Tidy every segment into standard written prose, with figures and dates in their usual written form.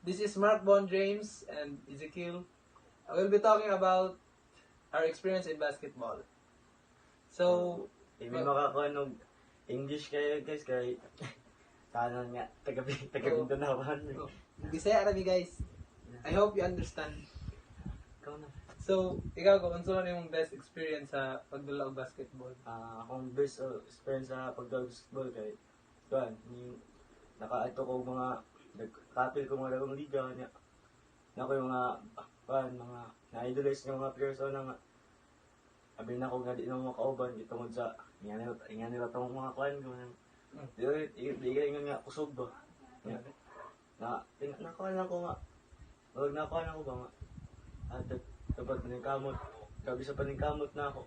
This is Mark Bon James and Ezekiel. I will be talking about our experience in basketball. So, May makakuha ng English kayo guys, kaya tanan nga, taga-Bindanawan. Bisaya kami guys. I hope you understand. Ikaw na. So, ikaw kung ano yung best experience sa pagdula og basketball? Akong best experience sa pag-basketball kay kuan, yung nakaito ko mga nagkapil ko mga dagong liga niya. Na ko yung mga mga na-idolize ng mga players o nga. Abi na ko nga di na makauban tungod sa ingan nila tong mga kuan ko nang di nga kusog ba. Nakuha lang ko nga. Wag nakuha lang ko ba nga. At dapat paningkamot. Gabi sa paningkamot na ako.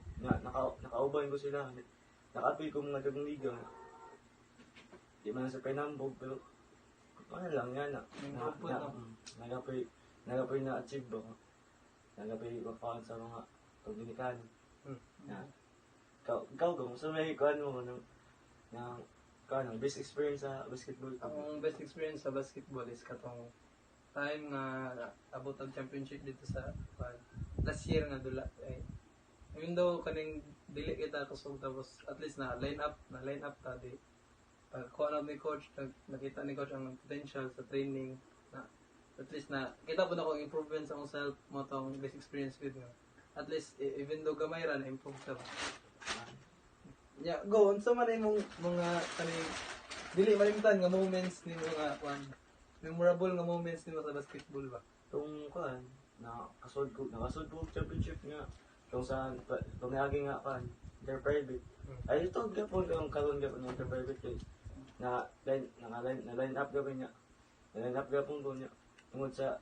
Nakauban ko sila. Nakapil ko mga dagong liga. Di man sa pinambog pero ano lang yan na. Nagapoy na-achieve ba ko. Nagapoy makakaan sa mga Dominicano. Ikaw kung sa may kuhan mo ng best experience sa basketball? Ang best experience sa basketball is katong time nga abot ang championship dito sa last year nga dula. Even though kaning dili kita kusog tapos at least na line up ta di pagkuha na ni coach, nakita ni coach ang potential sa training na at least na kita po na kong improvement sa akong self mo tong best experience with nga. At least even though gamay ra na improve ta ba. Yeah, go unsa man imong mga kaning dili malimtan nga moments nimo nga memorable nga moments nimo sa basketball ba? Itong kuhan, nakasod ko championship nga. Itong sa pangaging nga kuhan, inter-private. Ay ito gapon yung karon gapon ng inter-private kay na line up gapon niya. Line up gapon ko niya. Tungod sa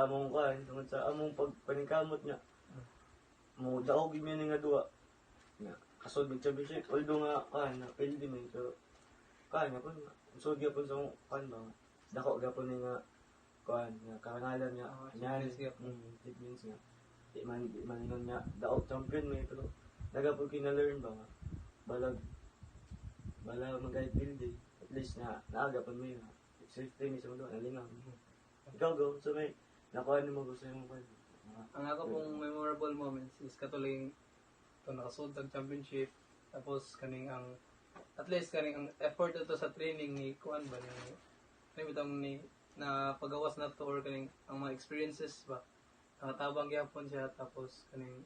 among kuhan, tungod sa among pagpaningkamot niya. Mo daog gyud nga duwa. Nga kasod ng championship although nga kuhan na pwede man pero kuhan nga pun sud gyapon sa kuhan ba. Dako gapon nga kuhan nga karangalan nga Champions nga di man nga daog champion may pero nagapon kina-learn ba nga balag mag-guide building at least na naagapon mo yun safety ni sa mundo nalingaw ikaw go so may nakuha mo gusto yung kuhan. Ang ako pong memorable moments is katuling ito nakasud ang championship tapos kaning ang at least kaning ang effort ito sa training ni kuan ba ni na pagawas na to or kaning ang mga experiences ba nakatabang gyapon siya tapos kaning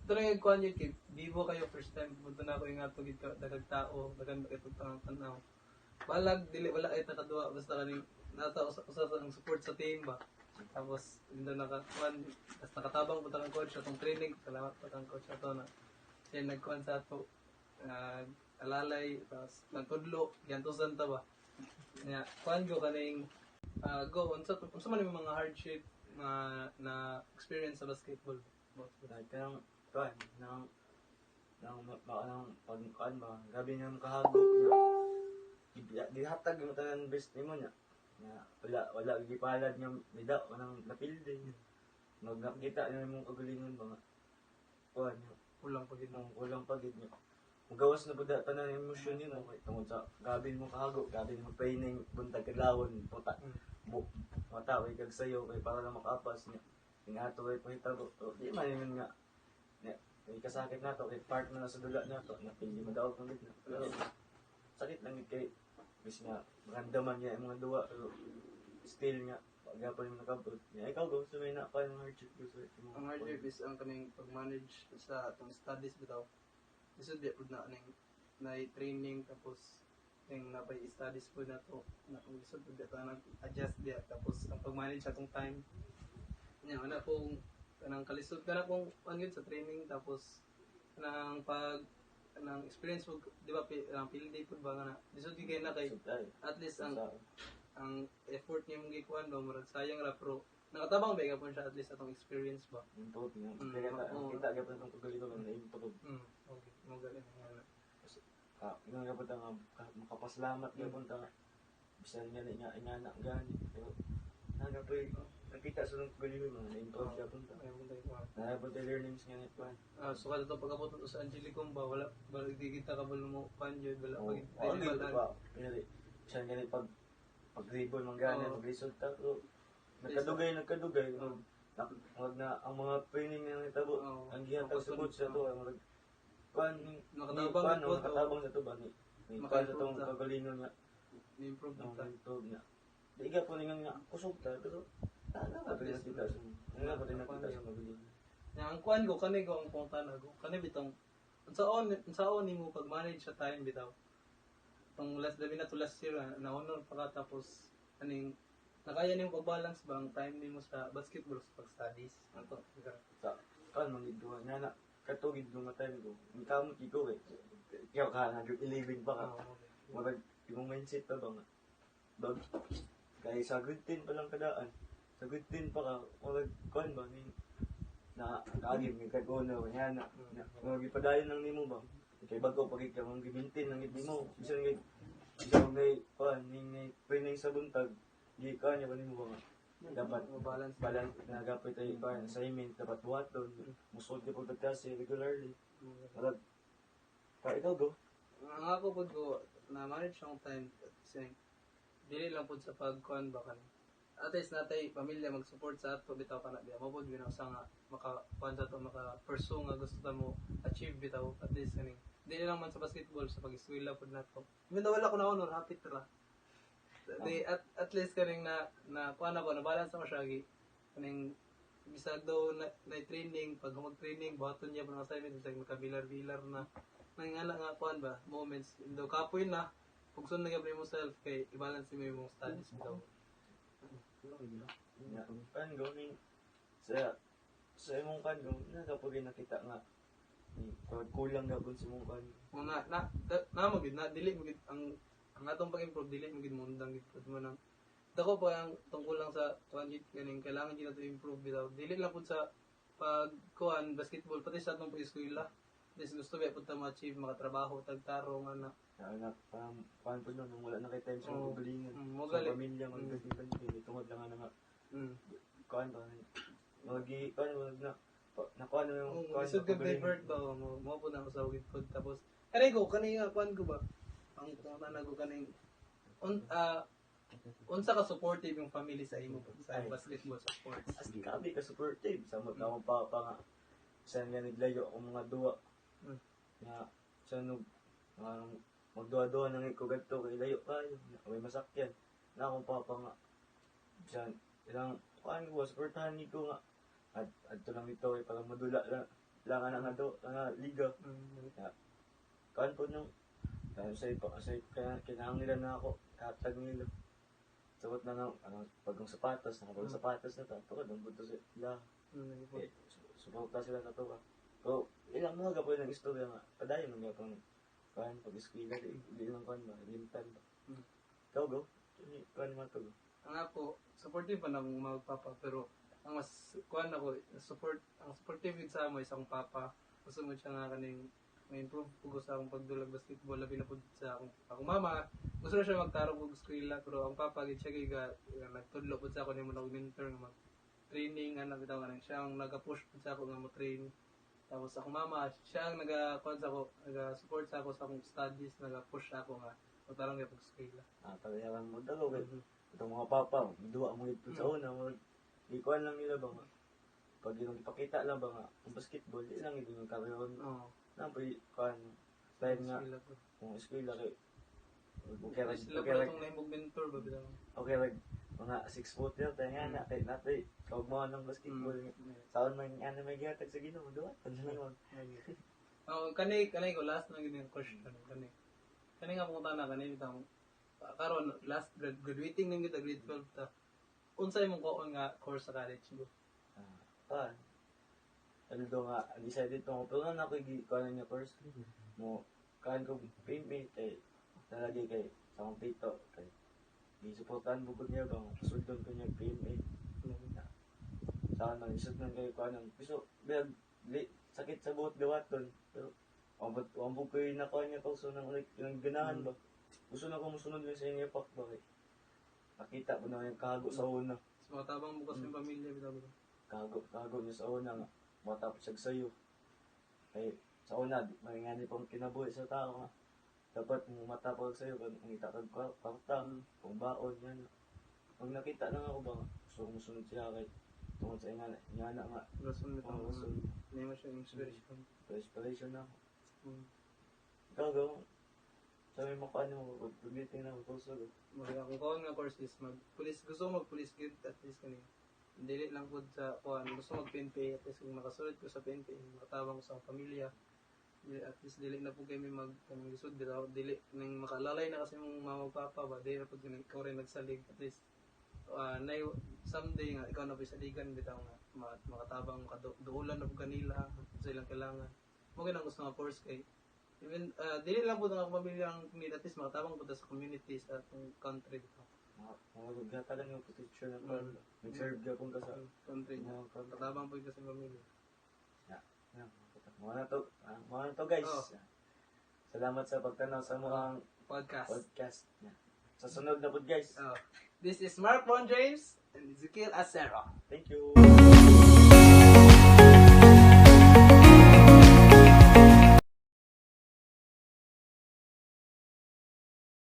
ito na yung kuan yun kay Vivo kayo first time punta na ako yung ato dito dagag tao dagan itong tanaw balag dili wala ay nakadua basta kaning nata usa ang support sa team ba tapos hindi nakakuan tapos nakatabang punta kang coach atong training salamat pa kang coach ato na siya nagkuan sa ato alalay tapos nagtudlo giantusan ta ba nya kuan go kaning go unsa man yung mga hardship na experience sa basketball Kaya kuhan nang pagkuhan ba grabe nang kahagok na dihatag mo tanan best nimo nya wala gipalad nga nida nang napilde nakita na imong kagalingon ba nga kuhan kulang pa gid niyo magawas na pud tanan emosyon nimo kay tungod sa gabi mo kahago gabi mo training buntag kadlawon mata way kag sayo kay para lang makapas niya ingato way pahitabo di man yun nga may kasakit nato kay part na sa dula nato napili mo daw kung gid pero sakit lang kay bis nga maramdaman niya ang mga duwa pero still nga pagapon mo nakabot niya ikaw go so may na pa yung hardship ko sa ang hardship is ang kaning pag-manage sa atong studies bitaw isod biya pud na ning na training tapos ning napay studies pud nato na kung isod pud ta nag-adjust diya tapos ang pag-manage sa atong time nya ana pong kanang kalisod kana pong angin sa training tapos kanang kanang experience mo di ba ang field day pud ba nga na lisod kay na kay at least ang effort niya mong gikuan ba murag sayang ra pero nakatabang ba gapon siya at least atong experience ba import nga kita gapon tong kagalingon na import okay mo galing nga nga gapon ta makapaslamat gapon ta bisan nga inanak gani pero nagapoy nakita sa nung kagalingon na import gapon ta nagapon ta learnings nga nito so kada to pagabot to sa Angelicum ba wala di kita kabalo mo panjod wala pag pinali siya ganit pag pag-ribon man gani, Oo. pag-resulta ko. Nagkadugay. Oo. Wag na ang mga training na nitabo, Oo. ang gihatag sa coach sa to, ang kuan ni Nakatabang kuan, gid po, nakatabang sa to ba ni kuan sa tong Maka-improve ta. kagalingon nga, Ni-improve no, ta. improve nga. Di ka po ningan nga kusog ta, pero tala pa rin nakita sa nga pa rin nakita sa magaling. Nga ang kuan ko kani ko ang pungtan ako. Kani bitong unsaon nimo pag-manage sa time bitaw. Tong last labi na to last year na-honor pa ka tapos kaning nakaya nimo pag-balance ba ang time nimo sa basketball sa pag-studies? Ato. Sa kan mangid duha nga na katugid do nga time ko. Ni kamot ikaw eh. Kaya ka nag-11 pa ka. Murag imong mindset pa ba nga. Bag kay sa grade 10 pa lang kadaan. Sa grade 10 pa ka, murag kuan ba ni na kaagim ni kagono nya na murag ipadayon lang nimo ba. Kay bago pagig ka mong gimintin lang gid nimo. Bisan ngay kuan ni training sa buntag. Di ka nya ba nimo ba nga. Dapat balance na dapat ay kuan assignment dapat buhaton. Musod ka pagkatasi regularly. Murag ka ikaw go. Ang ako pud ko na manage ang time kasi dili lang pud sa pagkuan ba kan. At least natay pamilya mag-support sa ato bitaw kana biya mo pud ginaw sa nga maka-kuan sa to maka-pursue nga gusto ta mo achieve bitaw at least kaning dili lang man sa basketball sa pag-eskwela pud nato. Even though wala ko na honor happy ra. Di at least kaning na kuan ako na balance ako siya gi kaning bisag daw na training pag mag-training buhaton niya pang assignment bisag makabilar-bilar na nangingala nga kuan ba moments do kapoy na pugson na gyud mo self kay i-balance mo imong studies bitaw. Kan gawin sa imong kan gawin na kapag nakita nga kulang gabon sa imong kan. Na mo gid na dili mo gid ang atong pag-improve dili mo gid mo undang gid pud man ang dako pa ang tungkol lang sa kuan gid kaning kailangan gid nato improve bitaw dili lang pud sa pag kuan basketball pati sa atong pag-eskwela. Des gusto ba pud ta ma-achieve makatrabaho tagtarong ana. Anak paano po nung wala na kay time sa Oo. pagalingan. Mo Sa gali. pamilya, magdagitan din. Tungod lang nga nga. Kuhan ba? Kuhan na. Nakuha na yung kuhan Isod ka divert ba mo po na ako sa wid food tapos kanay ko kanay nga kuan ko ba ang kuan ko kaning unsa ka supportive yung family sa imo sa basketball sa sports. As kami ka supportive. Sa mga akong papa nga. Saan nga naglayo akong mga duwa. Nga, saan magduwa-duwa nang ikugadto kay layo kayo. May masakyan. Na akong papa nga. Saan, ilang, kuhan ko, supportahan nito nga. At ito lang ito, parang madula lang nga do, nga liga. Kuhan po nung, kasi kinahang nila na ako, katag nila. Sagot na nga, pagong sapatos, nakapagong sapatos na ito, ito ka, buto sila. Suporta sila na ito ka. So, ilang mga gapoy ng istorya nga, padayon nga pang, kuhan, pag-eskwila, hindi lang kuhan ba, limtan ba. Ikaw go, kuhan mo ito go. Ang ako, supportive pa na akong magpapa pero ang mas kuan ako ang supportive gid sa amo isang papa. Gusto mo siya nga kaning ma-improve ko sa akong pagdulag basketball labi na pud sa akong mama. Gusto na siya magtarong og eskwela pero ang papa gid siya giga nagtudlo pud sa ako nimo nag-mentor nga mag training ana bitaw nga siya ang naga-push pud sa ako nga mo train. Tapos akong mama siya ang naga-kuan sa ako, naga-support sa ako sa akong studies, naga-push sa ako nga magtarong gyud og eskwela. Palayaran mo dalo, itong mga papa, duwa mo ito sa una, ikuan lang nila ba nga. Pag yung ipakita lang ba nga, ang basketball, di lang ito yung karoon. Na po ikuan, dahil nga, kung eskwela kay, Sila pala itong nahimog mentor ba bitaw. okay, mga 6 foot yun, tayo nga na, kay natay, kaugmawan ng basketball. Saan man, ano may gatag sa ginoo, duwa, tanong Kanay ko last na gid yung question kanay nga pumunta na kanay bitang karon last graduating ning gid grade 12 ta. Unsay imong kuon nga course sa college mo? Ano do nga, decided to, pero na ako ikuan niya course. Mo, kan ko PMA, kay, talagay kay, sa akong pito, kay, isuportahan bukod niya ba, sundon ko niya PMA. Saan man, isundon kayo kuan ng, gusto, sakit sa buot gawaton, pero, ambog ko yung nakuha niya pa, so nang ganahan ba. Gusto na ko musunod lang sa inyo pak ba, kay, nakita ko na yung kago sa una. So matabang mo kasi yung pamilya bitaw. Kago niya sa una nga, matapos siya sa'yo. Kay, sa una, may nga pang kinabuhi sa tao nga. dapat matapag sa'yo kung itatag ka, kwarta, kung baon, yan. Pag nakita lang ako ba, gusto kong sunod siya kahit tungkol sa ingana nga, Rason nito. ang gusto, Hindi mo siya inspiration. inspiration ako. Mm. Ikaw gaw, sabi mo paano mo, pag-meeting na ako puso ko. Mga kung kaon nga course is mag-police, gusto ko mag-police guild at least kanina. Dili lang po sa kuan, gusto mag-PNP at least kung makasulod ko sa PNP, makatabang ko sa pamilya. At least dili na po kami kami lisod dili nang makalalay na kasi mong mama ug papa ba dili na po ikaw rin nagsalig at least na someday nga ikaw na po saligan bitaw nga makatabang duulan na po kanila sa ilang kailangan mo ganang gusto nga course kay even dili lang po nga pamilya ang need at least makatabang po ta sa community sa atong country bitaw Mga gata lang yung protection na pa, nag-serve ka kung ka sa country mga makatabang po ka sa pamilya. mga na to guys. Oh. Salamat sa pagtanaw sa mga podcast. Sa sunod na po guys. This is Mark Von James and Ezekiel Acero. Thank you.